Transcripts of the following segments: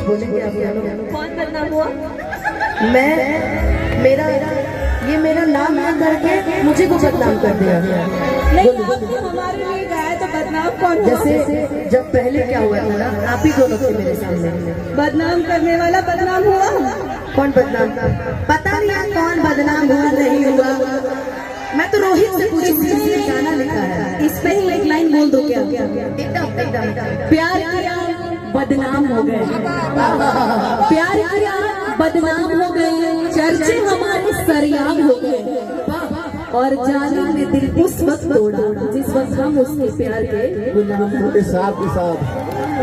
बोलेंगे आप लोग? कौन बदनाम हुआ? मैं मेरा नाम ना करके मुझे को बदनाम कर दिया। नहीं, आपने हमारे लिए गाया तो बदनाम कौन हुआ? जैसे जब पहले क्या हुआ था ना, आप ही दोनों थे मेरे सामने। बदनाम करने वाला बदनाम हुआ। कौन बदनाम? पता नहीं कौन बदनाम हुआ नहीं हुआ। मैं तो रोहित से पूछी थी, गाना लिखा है, इस पे ही एक लाइन बोल दो क्या? एकदम प्यार किया बदनाम हो गए, प्यार किया बदनाम हो गए, चर्चे हमारे सरियाम हो गए, और जाने ने दिल उस वक्त तोड़ा जिस वक्त हम उसके प्यार के गुलाम थे।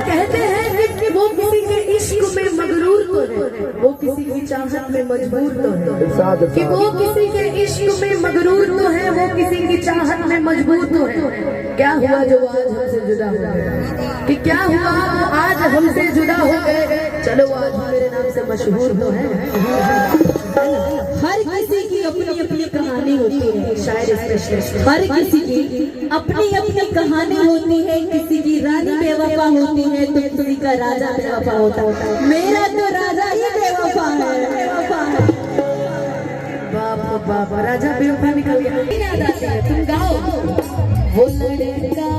कहते हैं कि वो किसी के इश्क में मगरूर तो है, वो किसी की चाहत में मजबूर तो है, कि वो किसी के इश्क में मगरूर तो है, वो किसी की चाहत में मजबूर तो है। क्या हुआ जो आज हमसे जुदा हो गए? कि क्या हुआ आज हमसे जुदा हो गए? चलो आज मेरे नाम से मशहूर तो है। हर किसी की अपनी अपनी कहानी होती है, शायर स्पेशलिस्ट। हर किसी की अपनी अपनी कहानी होती है, किसी की रानी बेवफा होती है तो किसी का राजा बेवफा होता है। मेरा तो राजा ही बेवफा है। बाप बाप, राजा बेवफा निकल गया। याद आती है, तुम गाओ। वो लड़का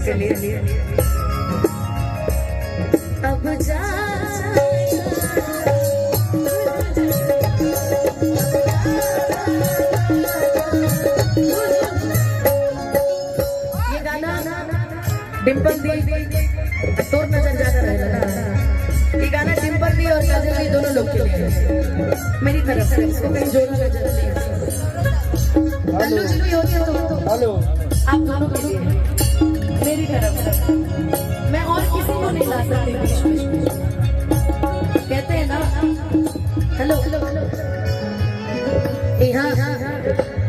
के लिए अब जा ये गाना डिम्पल दी तोर नजर ज्यादा रहेगा ना। ये गाना डिम्पल दी और काजल दी दोनों लोग के लिए मेरी तरफ से, इसको कहीं जोड़ना नजर नहीं। हेलो जी भी होती है तो हेलो आप दोनों के लिए मेरी तरफ से। मैं और किसी को नहीं ला सकती बीच में। कहते हैं ना हेलो यहाँ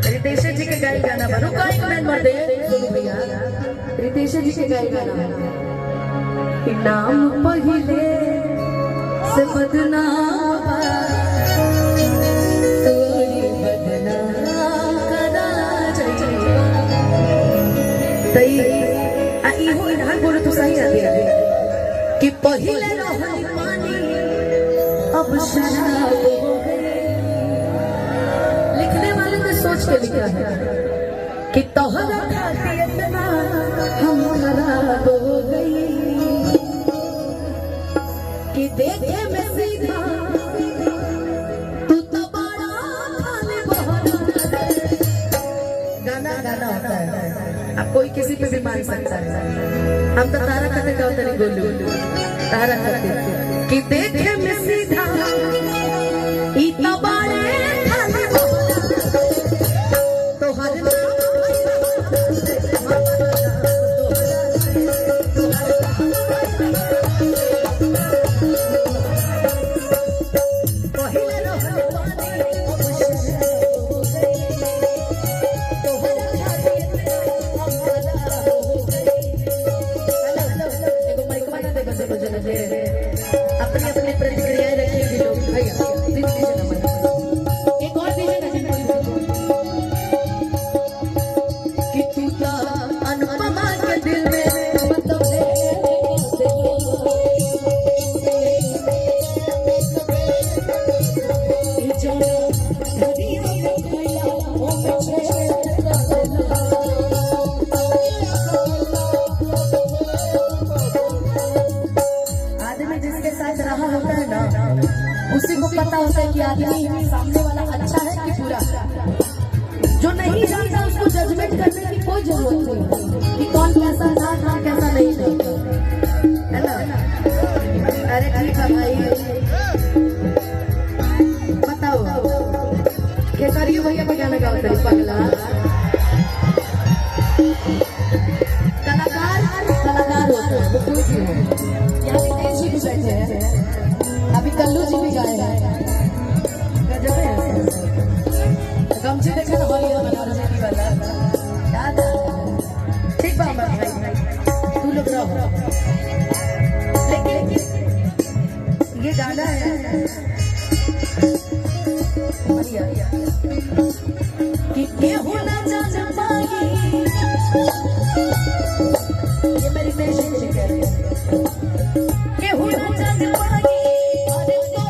रितेश जी के गाय गाना बनो का एक मैन मर दे भैया। रितेश जी के गाय गाना नाम पहिले से बदनाम तोरी बदनाम करा तई इहो इधर बोलो तो सही आती है कि पहिले रहल पानी अब शराब हो गई। लिखने वाले ने सोच के लिखा है कि तोहरा खातिर इतना हम खराब हो गई कि देखे में सीधा तू तो बड़ा खाली बहुत। गाना गाना होता है, अब कोई किसी पे भी मान सकता है। हम तो तारा खाते का होता नहीं बोलू तारा खाते कि देखे में सीधा इतना बड़े खाली बहुत तो हर अपनी अपनी प्रतिक्रियाएं रखेंगे लोग। आदमी सामने वाला अच्छा है कि बुरा। जो नहीं जानता उसको जजमेंट करने की कोई जरूरत नहीं कि कौन कैसा था कौन कैसा नहीं था, है ना। अरे ठीक है भाई, बताओ खेसारी भैया को गाना गाओ तेरी पगला। कलाकार होते हैं वो कोई भी हो। यहाँ पे तेज जी भी बैठे हैं, अभी कल्लू जी भी गाए हैं, गजब है। गमछे देखा ना भाई बनारस की वाला याद है। ठीक बात भाई, तू लोग रहो, लेकिन ये गाना है कि केहू ना जान पाई, ये मेरी पेशेंट कह रही है, केहू ना जान पाई, अरे तो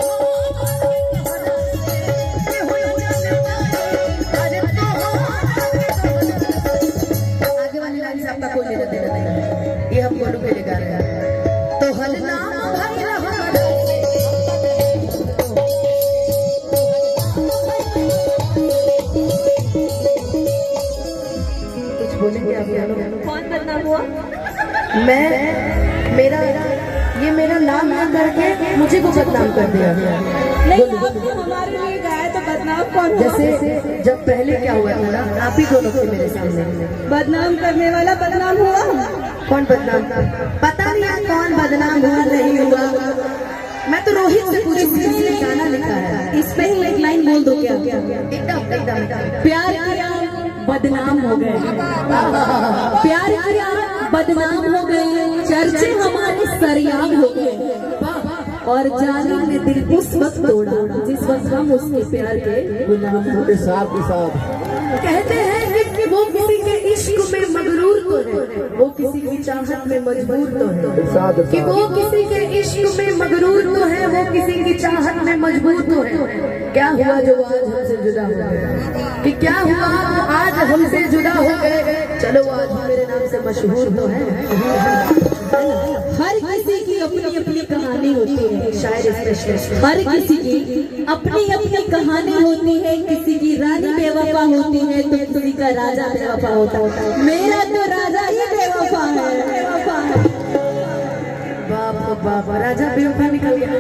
केहू ना जान पाई, अरे तो आगे वाली लाइन से आपका कोई लेना देना नहीं, ये हम गोलू के लिए गा रहे हैं। तो हर नाम भाई बोलेंगे आप लोग। कौन बदनाम हुआ? मेरा नाम ना करके मुझे को बदनाम कर दिया। नहीं आपने हमारे लिए गाया तो बदनाम कौन हुआ? जैसे जब पहले क्या हुआ था ना, आप ही दोनों थे मेरे सामने, बदनाम करने वाला बदनाम हुआ। कौन बदनाम था पता नहीं, कौन बदनाम हुआ नहीं हुआ। मैं तो रोहित से पूछी थी, गाना लिखा है इस पे ही एक लाइन बोल दो क्या? एकदम एकदम प्यार किया बदनाम हो गए, प्यार किया बदनाम हो गए, चर्चे हमारे सरियाम हो गए, और जाने ने दिल उस वक्त तोड़ा जिस वक्त हम उसके प्यार के गुलाम के साथ कहते हैं कि वो किसी के इश्क में मगरूर तो है, वो किसी की चाहत में मजबूर तो है, कि वो किसी के इश्क में मगरूर तो है, वो किसी की चाहत में मजबूर तो है। क्या हुआ जो आज हमसे जुदा हो गए, कि क्या हुआ आज हमसे जुदा हो गए, चलो आज मेरे नाम से मशहूर तो है। हर किसी की अपनी अपनी कहानी होती है, शायर स्पेशलिस्ट, हर किसी की अपनी अपनी कहानी होती है, किसी की रानी बेवफा होती है तो किसी का राजा बेवफा होता है। मेरा तो राजा ही बेवफा है, बेवफा है। बाप बाप, राजा बेवफा निकल गया।